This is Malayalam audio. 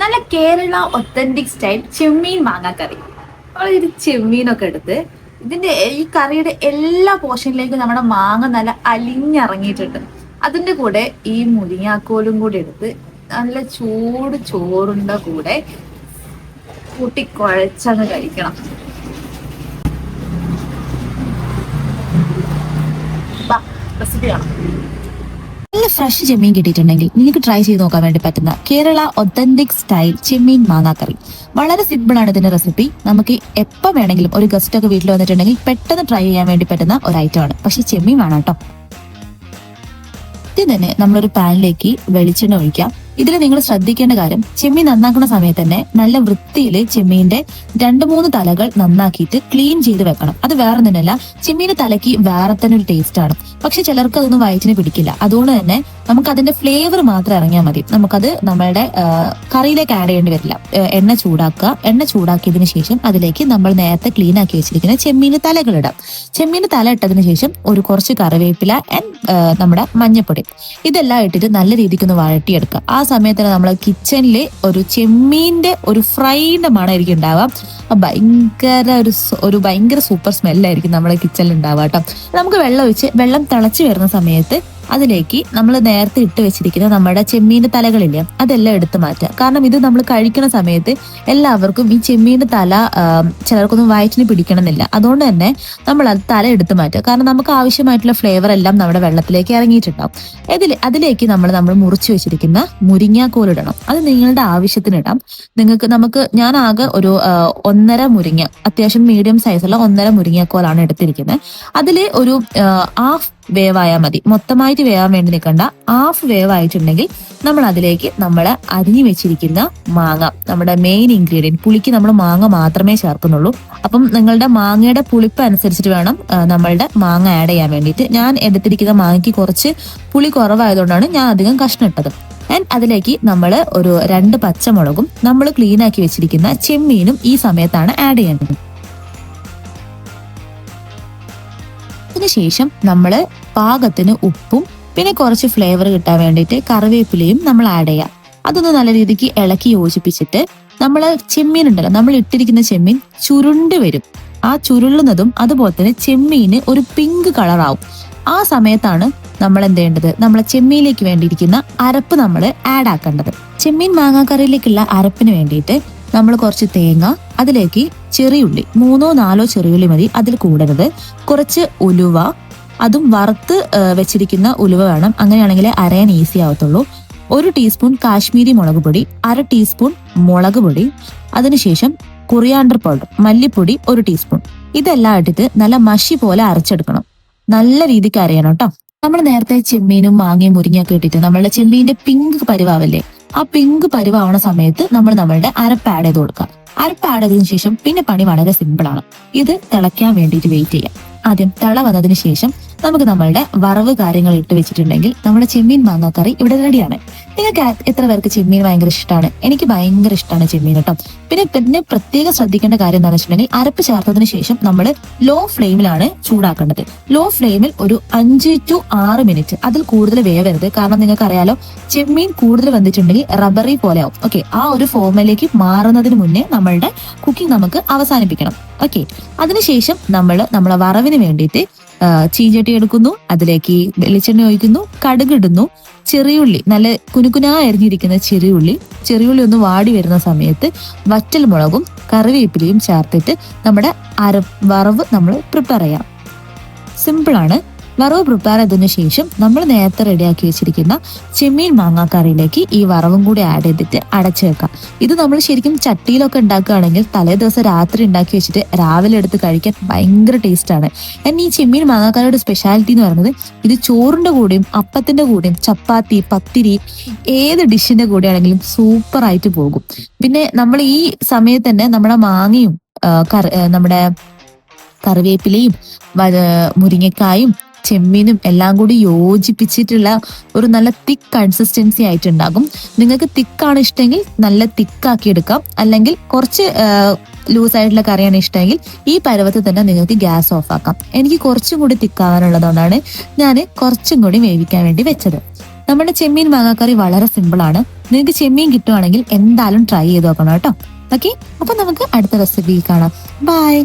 നല്ല കേരള ഒത്തന്റിക് സ്റ്റൈൽ ചെമ്മീൻ മാങ്ങാക്കറി. നമ്മളൊരു ചെമ്മീനൊക്കെ എടുത്ത് ഇതിന്റെ ഈ കറിയുടെ എല്ലാ പോർഷനിലേക്കും നമ്മുടെ മാങ്ങ നല്ല അലിഞ്ഞിറങ്ങിയിട്ടുണ്ട്. അതിന്റെ കൂടെ ഈ മുരിങ്ങാക്കോലും കൂടി എടുത്ത് നല്ല ചൂട് ചോറിന്റെ കൂടെ കൂട്ടി കുഴച്ചങ്ങ് കഴിക്കണം. റെസിപ്പി കാണാം. നല്ല ഫ്രഷ് ചെമ്മീൻ കിട്ടിയിട്ടുണ്ടെങ്കിൽ നിങ്ങൾക്ക് ട്രൈ ചെയ്ത് നോക്കാൻ വേണ്ടി പറ്റുന്ന കേരള ഒത്തന്റിക് സ്റ്റൈൽ ചെമ്മീൻ മാങ്ങാക്കറി. വളരെ സിമ്പിൾ ആണ് ഇതിന്റെ റെസിപ്പി. നമുക്ക് എപ്പോൾ വേണമെങ്കിലും ഒരു ഗസ്റ്റ് ഒക്കെ വീട്ടിൽ വന്നിട്ടുണ്ടെങ്കിൽ പെട്ടെന്ന് ട്രൈ ചെയ്യാൻ വേണ്ടി പറ്റുന്ന ഒരു ഐറ്റം ആണ്. പക്ഷെ ചെമ്മീൻ വേണം കേട്ടോ. ആദ്യം തന്നെ നമ്മളൊരു പാനിലേക്ക് വെളിച്ചെണ്ണ ഒഴിക്കാം. ഇതിൽ നിങ്ങൾ ശ്രദ്ധിക്കേണ്ട കാര്യം, ചെമ്മീൻ നന്നാക്കുന്ന സമയത്ത് തന്നെ നല്ല വൃത്തിയിൽ ചെമ്മീന്റെ 2-3 തലകൾ നന്നാക്കിയിട്ട് ക്ലീൻ ചെയ്ത് വെക്കണം. അത് വേറെ തന്നെയല്ല, ചെമ്മീന്റെ തലയ്ക്ക് വേറെ തന്നെ ഒരു ടേസ്റ്റ് ആണ്. പക്ഷെ ചിലർക്ക് അതൊന്നും വയറ്റിന് പിടിക്കില്ല. അതുകൊണ്ട് തന്നെ നമുക്ക് അതിന്റെ ഫ്ലേവർ മാത്രം ഇറങ്ങിയാൽ മതി. നമുക്കത് നമ്മളുടെ കറിയിലേക്ക് ആഡ് ചെയ്യേണ്ടി വരില്ല. എണ്ണ ചൂടാക്കുക. എണ്ണ ചൂടാക്കിയതിനു ശേഷം അതിലേക്ക് നമ്മൾ നേരത്തെ ക്ലീൻ ആക്കി വെച്ചിരിക്കുന്ന ചെമ്മീന് തലകൾ ഇടാം. ചെമ്മീന് തല ഇട്ടതിന് ശേഷം കുറച്ച് കറിവേപ്പില നമ്മുടെ മഞ്ഞപ്പൊടി ഇതെല്ലാം ഇട്ടിട്ട് നല്ല രീതിക്ക് ഒന്ന് വഴട്ടിയെടുക്കുക. ആ സമയത്ത് തന്നെ നമ്മളെ കിച്ചണില് ഒരു ചെമ്മീന്റെ ഒരു ഫ്രൈന്റെ മണമായിരിക്കും ഉണ്ടാവുക. ഭയങ്കര സൂപ്പർ സ്മെല്ലായിരിക്കും നമ്മളെ കിച്ചണിൽ ഉണ്ടാവുക കേട്ടോ. നമുക്ക് വെള്ളം തിളച്ച് വരുന്ന സമയത്ത് അതിലേക്ക് നമ്മൾ നേരത്തെ ഇട്ട് വെച്ചിരിക്കുന്ന നമ്മുടെ ചെമ്മീന്റെ തലകളില്ലേ, അതെല്ലാം എടുത്തു മാറ്റുക. കാരണം ഇത് നമ്മൾ കഴിക്കുന്ന സമയത്ത് എല്ലാവർക്കും ഈ ചെമ്മീന്റെ തല ചിലർക്കൊന്നും വയറ്റിന് പിടിക്കണമെന്നില്ല. അതുകൊണ്ട് തന്നെ നമ്മൾ അത് തല എടുത്തു മാറ്റുക. കാരണം നമുക്ക് ആവശ്യമായിട്ടുള്ള ഫ്ലേവർ എല്ലാം നമ്മുടെ വെള്ളത്തിലേക്ക് ഇറങ്ങിയിട്ടുണ്ടാവും. അതിലേക്ക് നമ്മൾ മുറിച്ചു വെച്ചിരിക്കുന്ന മുരിങ്ങാക്കോൽ ഇടണം. അത് നിങ്ങളുടെ ആവശ്യത്തിന് ഇടാം. ഞാൻ ആകെ ഒരു 1.5 മുരിങ്ങ, അത്യാവശ്യം മീഡിയം സൈസുള്ള 1.5 മുരിങ്ങാക്കോലാണ് എടുത്തിരിക്കുന്നത്. അതിൽ ഒരു ഹാഫ് വേവായാൽ മതി. മൊത്തമായിട്ട് വേവാൻ വേണ്ടി നിൽക്കണ്ട. ഹാഫ് വേവായിട്ടുണ്ടെങ്കിൽ നമ്മൾ അതിലേക്ക് നമ്മൾ അരിഞ്ഞു വെച്ചിരിക്കുന്ന മാങ്ങ, നമ്മുടെ മെയിൻ ഇൻഗ്രീഡിയൻറ്റ്, പുളിക്ക് നമ്മൾ മാങ്ങ മാത്രമേ ചേർക്കുന്നുള്ളൂ. അപ്പം നിങ്ങളുടെ മാങ്ങയുടെ പുളിപ്പ് അനുസരിച്ചിട്ട് വേണം നമ്മളുടെ മാങ്ങ ആഡ് ചെയ്യാൻ വേണ്ടിയിട്ട്. ഞാൻ എടുത്തിരിക്കുന്ന മാങ്ങയ്ക്ക് കുറച്ച് പുളി കുറവായതുകൊണ്ടാണ് ഞാൻ അധികം കഷ്ണം ഇട്ടത്. ആൻഡ് അതിലേക്ക് നമ്മൾ ഒരു 2 പച്ചമുളകും നമ്മൾ ക്ലീൻ ആക്കി വെച്ചിരിക്കുന്ന ചെമ്മീനും ഈ സമയത്താണ് ആഡ് ചെയ്യേണ്ടത്. അതിനുശേഷം നമ്മൾ പാകത്തിന് ഉപ്പും പിന്നെ കുറച്ച് ഫ്ലേവർ കിട്ടാൻ വേണ്ടിയിട്ട് കറിവേപ്പിലയും നമ്മൾ ആഡ് ചെയ്യാം. അതൊന്ന് നല്ല രീതിക്ക് ഇളക്കി യോജിപ്പിച്ചിട്ട് നമ്മൾ ചെമ്മീൻ ഉണ്ടല്ലോ, നമ്മൾ ഇട്ടിരിക്കുന്ന ചെമ്മീൻ ചുരുണ്ട് വരും. ആ ചുരുളുന്നതും അതുപോലെ തന്നെ ചെമ്മീന് ഒരു പിങ്ക് കളറാവും. ആ സമയത്താണ് നമ്മൾ എന്ത് ചെയ്യേണ്ടത്, നമ്മളെ ചെമ്മീനിലേക്ക് വേണ്ടിയിരിക്കുന്ന അരപ്പ് നമ്മൾ ആഡ് ആക്കേണ്ടത്. ചെമ്മീൻ മാങ്ങാക്കറിയിലേക്കുള്ള അരപ്പിന് വേണ്ടിയിട്ട് നമ്മൾ കുറച്ച് തേങ്ങ, അതിലേക്ക് ചെറിയുള്ളി 3-4 ചെറിയുള്ളി മതി, അതിൽ കൂടരുത്. കുറച്ച് ഉലുവ, അതും വറുത്ത് വെച്ചിരിക്കുന്ന ഉലുവ വേണം, അങ്ങനെയാണെങ്കിൽ അരയാൻ ഈസി ആവത്തുള്ളൂ. 1 ടീസ്പൂൺ കാശ്മീരി മുളക് പൊടി, 1/2 ടീസ്പൂൺ മുളക് പൊടി, അതിനുശേഷം കൊറിയാണ്ടർ പൗഡർ, മല്ലിപ്പൊടി 1 ടീസ്പൂൺ. ഇതെല്ലാം ഇട്ടിട്ട് നല്ല മഷി പോലെ അരച്ചെടുക്കണം. നല്ല രീതിക്ക് അരയണം കേട്ടോ. നമ്മൾ നേരത്തെ ചെമ്മീനും മാങ്ങയും മുരിങ്ങയൊക്കെ ഇട്ടിട്ട് നമ്മളുടെ ചെമ്മീന്റെ പിങ്ക് പരിവാവല്ലേ, ആ പിങ്ക് പരിവാവണ സമയത്ത് നമ്മളുടെ അരപ്പ് ആഡ് ചെയ്ത് കൊടുക്കാം. അരപ്പ് ആഡ് ചെയ്തതിനു ശേഷം പിന്നെ പണി വളരെ സിമ്പിൾ ആണ്. ഇത് തിളയ്ക്കാൻ വേണ്ടിയിട്ട് വെയിറ്റ് ചെയ്യാം. ആദ്യം തിള വന്നതിന് ശേഷം നമുക്ക് നമ്മളുടെ വറവ് കാര്യങ്ങൾ ഇട്ട് വെച്ചിട്ടുണ്ടെങ്കിൽ നമ്മുടെ ചെമ്മീൻ മാങ്ങാക്കറി ഇവിടെ റെഡിയാണ്. നിങ്ങൾക്ക് എത്ര പേർക്ക് ചെമ്മീൻ ഭയങ്കര ഇഷ്ടമാണ്? എനിക്ക് ഭയങ്കര ഇഷ്ടമാണ് ചെമ്മീൻ കേട്ടോ. പിന്നെ പ്രത്യേകം ശ്രദ്ധിക്കേണ്ട കാര്യം എന്താണെന്ന് വെച്ചിട്ടുണ്ടെങ്കിൽ, അരപ്പ് ചേർത്തതിന് ശേഷം നമ്മൾ ലോ ഫ്ലെയിമിലാണ് ചൂടാക്കേണ്ടത്. ലോ ഫ്ലെയിമിൽ ഒരു 5 to 6 മിനിറ്റ്, അതിൽ കൂടുതൽ വേവരുത്. കാരണം നിങ്ങൾക്ക് അറിയാലോ, ചെമ്മീൻ കൂടുതൽ വന്നിട്ടുണ്ടെങ്കിൽ റബ്ബറി പോലെ ആവും. ഓക്കെ, ആ ഒരു ഫോമിലേക്ക് മാറുന്നതിന് മുന്നേ നമ്മളുടെ കുക്കിംഗ് നമുക്ക് അവസാനിപ്പിക്കണം. ഓക്കെ, അതിനുശേഷം നമ്മളെ വറവിന് വേണ്ടിയിട്ട് ചീഞ്ചട്ടി എടുക്കുന്നു, അതിലേക്ക് വെളിച്ചെണ്ണ ഒഴിക്കുന്നു, കടുകിടുന്നു, ചെറിയുള്ളി, നല്ല കുനുകുനാ അരിഞ്ഞിരിക്കുന്ന ചെറിയുള്ളി ഒന്ന് വാടി വരുന്ന സമയത്ത് വറ്റൽ മുളകും കറിവേപ്പിലയും ചേർത്തിട്ട് നമ്മുടെ വറവ് നമ്മൾ പ്രിപ്പയർ ചെയ്യാം. സിമ്പിളാണ്. വറവ് പ്രിപ്പയർ ചെയ്തതിനു ശേഷം നമ്മൾ നേരത്തെ റെഡിയാക്കി വെച്ചിരിക്കുന്ന ചെമ്മീൻ മാങ്ങാക്കറിയിലേക്ക് ഈ വറവും കൂടി ആഡ് ചെയ്തിട്ട് അടച്ചു വെക്കാം. ഇത് നമ്മൾ ശരിക്കും ചട്ടിയിലൊക്കെ ഉണ്ടാക്കുകയാണെങ്കിൽ തലേ ദിവസം രാത്രി ഉണ്ടാക്കി വെച്ചിട്ട് രാവിലെ എടുത്ത് കഴിക്കാൻ ഭയങ്കര ടേസ്റ്റാണ്. എന്നാൽ ഈ ചെമ്മീൻ മാങ്ങാക്കറിയുടെ സ്പെഷ്യാലിറ്റി എന്ന് പറയുന്നത്, ഇത് ചോറിന്റെ കൂടെയും അപ്പത്തിന്റെ കൂടെയും ചപ്പാത്തി, പത്തിരി, ഏത് ഡിഷിന്റെ കൂടെ ആണെങ്കിലും സൂപ്പർ ആയിട്ട് പോകും. പിന്നെ നമ്മൾ ഈ സമയത്ത് തന്നെ നമ്മുടെ മാങ്ങയും നമ്മുടെ കറിവേപ്പിലയും മുരിങ്ങക്കായും ചെമ്മീനും എല്ലാം കൂടി യോജിപ്പിച്ചിട്ടുള്ള ഒരു നല്ല തിക്ക് കൺസിസ്റ്റൻസി ആയിട്ടുണ്ടാകും. നിങ്ങൾക്ക് തിക്കാണ് ഇഷ്ടമെങ്കിൽ നല്ല തിക്കാക്കി എടുക്കാം, അല്ലെങ്കിൽ കുറച്ച് ലൂസായിട്ടുള്ള കറിയാണ് ഇഷ്ടമെങ്കിൽ ഈ പരുവത്തിൽ തന്നെ നിങ്ങൾക്ക് ഗ്യാസ് ഓഫ് ആക്കാം. എനിക്ക് കുറച്ചും കൂടി തിക്കാവാനുള്ളതുകൊണ്ടാണ് ഞാൻ കുറച്ചും കൂടി വേവിക്കാൻ വേണ്ടി വെച്ചത്. നമ്മുടെ ചെമ്മീൻ മാങ്ങാക്കറി വളരെ സിമ്പിൾ ആണ്. നിങ്ങൾക്ക് ചെമ്മീൻ കിട്ടുവാണെങ്കിൽ എന്തായാലും ട്രൈ ചെയ്ത് നോക്കണം കേട്ടോ. ഓക്കെ, അപ്പൊ നമുക്ക് അടുത്ത റെസിപ്പിയിൽ കാണാം. ബൈ.